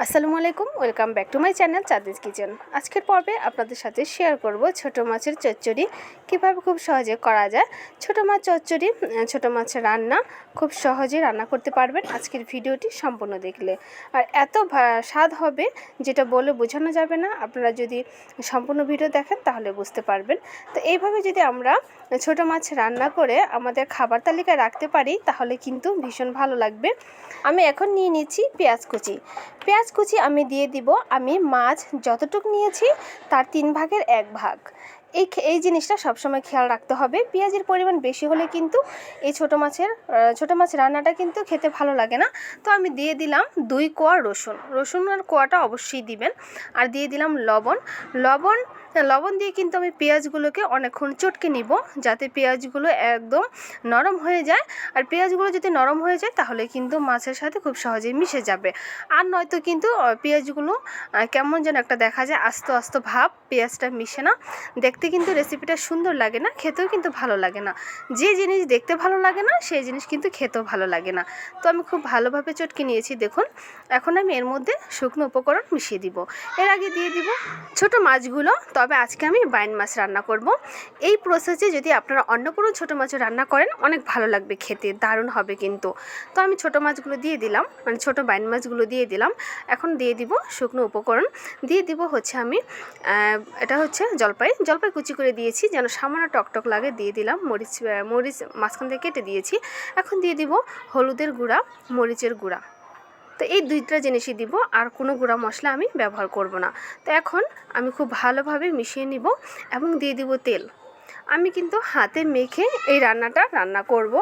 আসসালামু আলাইকুম, welcome back to my channel Chandi's kitchen. আজকের পর্বে আপনাদের সাথে শেয়ার করব ছোট মাছের চচ্চড়ি কীভাবে খুব সহজে করা যায়। ছোট মাছ চচ্চড়ি, ছোট মাছের রান্না খুব সহজে রান্না করতে পারবেন আজকের ভিডিওটি সম্পূর্ণ দেখলে। আর এত স্বাদ হবে যেটা বলে বোঝানো যাবে না। আপনারা যদি সম্পূর্ণ ভিডিও দেখেন তাহলে বুঝতে পারবেন। তো এইভাবে যদি আমরা ছোট মাছ রান্না করে আমাদের খাবার তালিকায় রাখতে পারি তাহলে কিন্তু ভীষণ ভালো লাগবে। আমি এখন নিয়ে নিচ্ছি পেঁয়াজ কুচি আমি দিয়ে দিব। আমি মাছ যতটুকু নিয়েছি তার 3 ভাগের 1 ভাগ। এই জিনিসটা সবসময় খেয়াল রাখতে হবে। পেঁয়াজের পরিমাণ বেশি হলে কিন্তু এই ছোট মাছ রান্নাটা কিন্তু খেতে ভালো লাগে না। তো আমি দিয়ে দিলাম 2 কোয়া রসুনের কোয়াটা অবশ্যই দিবেন। আর দিয়ে দিলাম লবণ দিয়ে কিন্তু আমি পেঁয়াজগুলোকে অনেকক্ষণ চটকে নিব যাতে পেঁয়াজগুলো একদম নরম হয়ে যায়। আর পেঁয়াজগুলো যদি নরম হয়ে যায় তাহলে কিন্তু মাছের সাথে খুব সহজেই মিশে যাবে। আর নয়তো কিন্তু পেঁয়াজগুলো কেমন যেন একটা দেখা যায় আস্ত ভাব, পেঁয়াজটা মিশে না, দেখতে কিন্তু রেসিপিটা সুন্দর লাগে না, খেতেও কিন্তু ভালো লাগে না। যে জিনিস দেখতে ভালো লাগে না সেই জিনিস কিন্তু খেতেও ভালো লাগে না। তো আমি খুব ভালোভাবে চটকে নিয়েছি দেখুন। এখন আমি এর মধ্যে শুকনো উপকরণ মিশিয়ে দিব। এর আগে দিয়ে দিব ছোট মাছগুলো। তবে আজকে আমি বাইন মাছ রান্না করব। এই প্রসেসে যদি আপনারা অন্য কোনো ছোটো মাছও রান্না করেন অনেক ভালো লাগবে, খেতে দারুণ হবে কিন্তু। তো আমি ছোটো মাছগুলো দিয়ে দিলাম, মানে ছোটো বাইন মাছগুলো দিয়ে দিলাম। এখন দিয়ে দিব শুকনো উপকরণ, দিয়ে দিব হচ্ছে আমি এটা হচ্ছে জলপাই কুচি করে দিয়েছি যেন সামান্য টকটক লাগে। দিয়ে দিলাম মরিচ মাঝখান থেকে কেটে দিয়েছি। এখন দিয়ে দিব হলুদের গুঁড়া, মরিচের গুঁড়া। তো এই 2টা জিনিসই দিব, আর কোনো গুঁড়া মশলা আমি ব্যবহার করব না। তো এখন আমি খুব ভালোভাবে মিশিয়ে নিব এবং দিয়ে দিব তেল। আমি কিন্তু হাতে মেখে এই রান্নাটা রান্না করব।